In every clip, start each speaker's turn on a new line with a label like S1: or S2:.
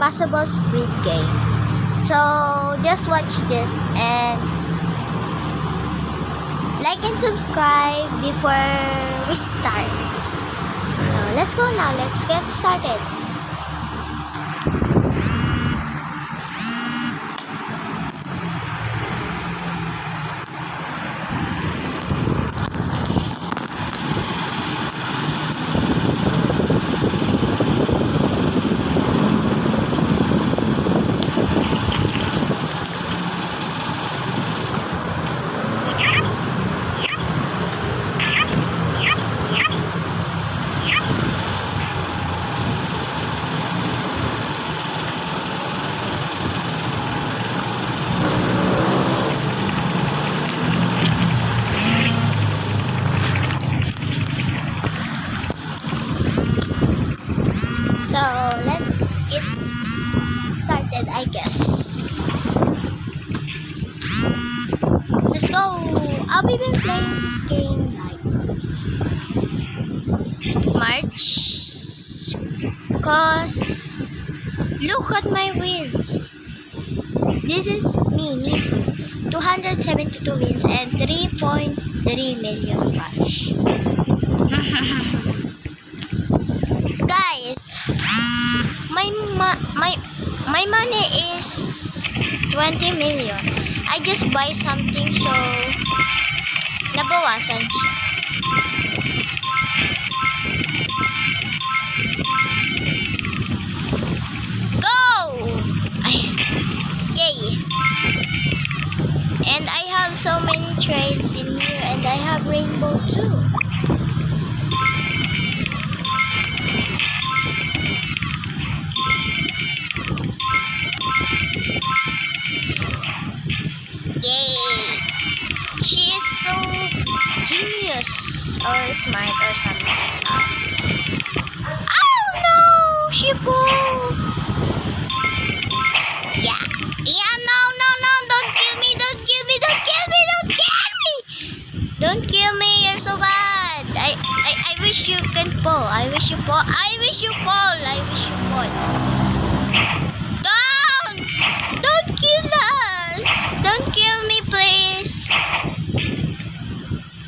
S1: Impossible Squid Game. So, just watch this and like and subscribe before we start. So, let's go now. Let's get started. So, let's get started, I guess. Let's go. I'll be playing this game like March. Cause look at my wins. This is me, Misu. 272 wins and 3.3 million cash. Guys, my money is 20 million. I just buy something so nabawasan siya. Go! Ay, yay! And I have so many trades in here and I have rainbow too. She is so genius or smart or something else. Oh no! She pulled! Yeah. Yeah, no! Don't kill me! Don't kill me! Don't kill me! Don't kill me! Don't kill me! You're so bad! I wish you can pull. I wish you pull. I wish you pull. I wish you pull. Don't kill us! Don't kill me, please!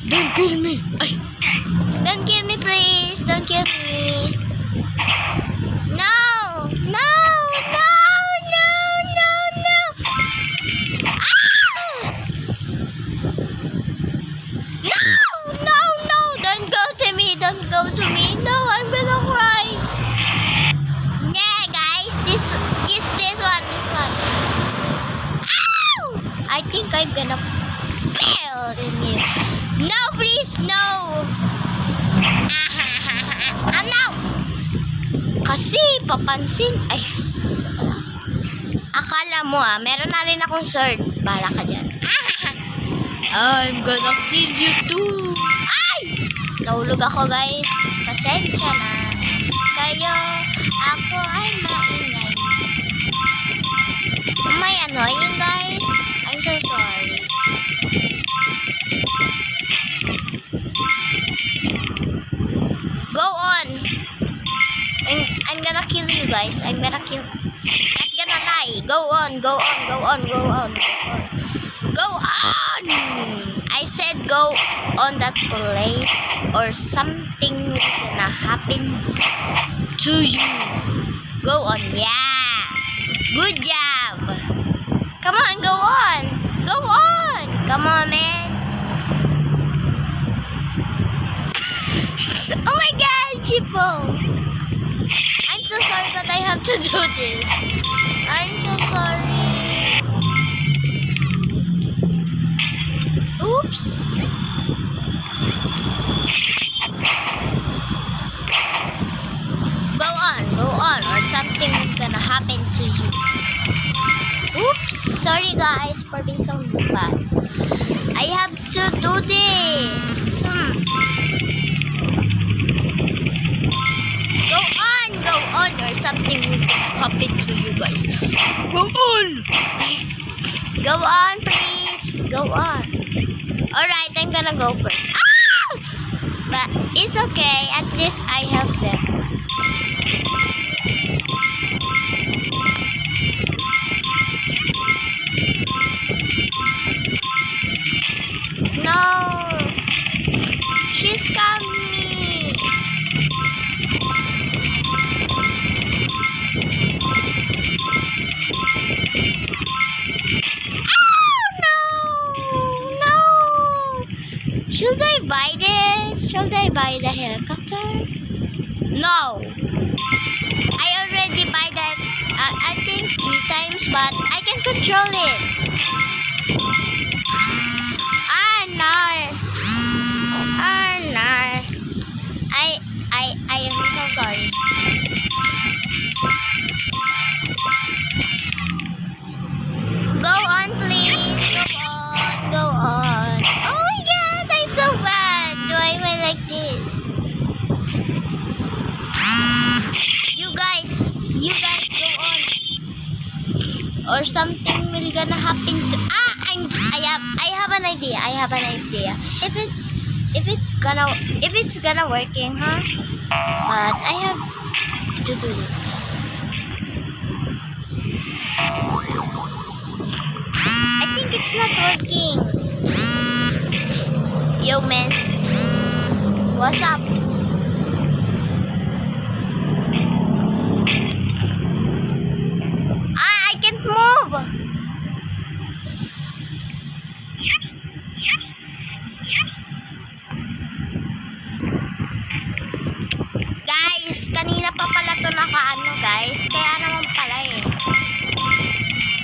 S1: Don't kill me! Ay. Don't kill me, please! Don't kill me! No! No! No! No! No! No! Ah! No! No! No! Don't go to me! Don't go to me! No! I'm gonna cry! Yeah, guys! This one! This one! Ow! I think I'm gonna fail in here. No, please, no! No! Kasi, papansin. Ay. Akala mo meron na rin akong sword. Bala ka dyan. I'm gonna kill you too. Ay! Nahulog ako, guys. Pasensya na. Kayo, ako ay maingay. May annoying, guys. I'm so sorry. Go on. I'm gonna kill you guys. I'm gonna kill. Not gonna lie. Go on. Go on. Go on. Go on. Go on. I said go on that place or something will gonna happen to you. Go on. Yeah. Good job. Come on. Go on. Go on. Come on, man. Oh my god, Chipo! I'm so sorry, but I have to do this. I'm so sorry. Oops. Go on, or something is gonna happen to you. Oops. Sorry guys for being so bad. I have to do this. Go on, or something will happen to you guys. Go on! Go on, please. Go on. Alright, I'm gonna go first. Ah! But it's okay. At least I have them. buy the helicopter? No. I already buy that, I think 3 times, but I can control it. Nar. Nar. I am so sorry. Go on, please. Go on. Oh my god, I'm so bad. Why am I like this? You guys, go on. Or something will gonna happen to. I have an idea. If it's gonna working, huh? But I have to do this. I think it's not working. Yo, man. What's up? I can't move. Guys, kanina pa pala to nakaano, guys. Kaya naman pala eh.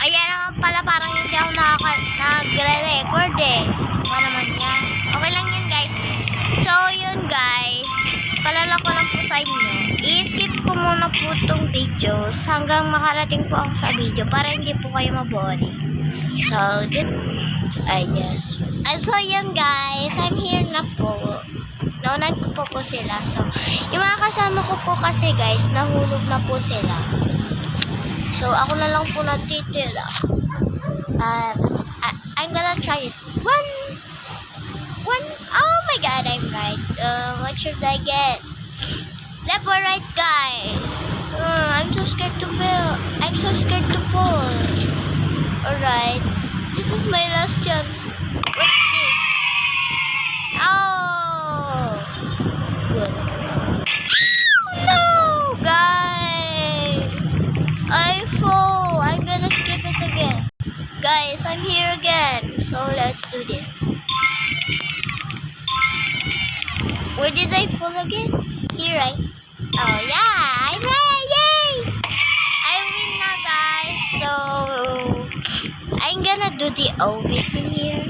S1: Kaya naman pala parang hindi ako nagre-record eh. Ano naman yan. Okay lang yun, guys. So, yun, guys. Palala ko lang po sa inyo. I-skip ko muna po itong videos hanggang makarating po ako sa video para hindi po kayo maboring. So, so, yun, guys. I'm here na po. Naunad ko po sila. So, yung mga kasama ko po kasi, guys, nahulog na po sila. So, ako na lang po natitira. I'm gonna try this. One. Oh my god, I'm right. What should I get? Left or right, guys? I'm so scared to fall. Alright. This is my last chance. What's this? Oh. Good. No, guys. I fall. I'm gonna skip it again. Guys, I'm here again. So let's do this. Where did I fall again? Here, right? Oh yeah, I'm right. Yay! I win now, guys. So I'm gonna do the OBs in here.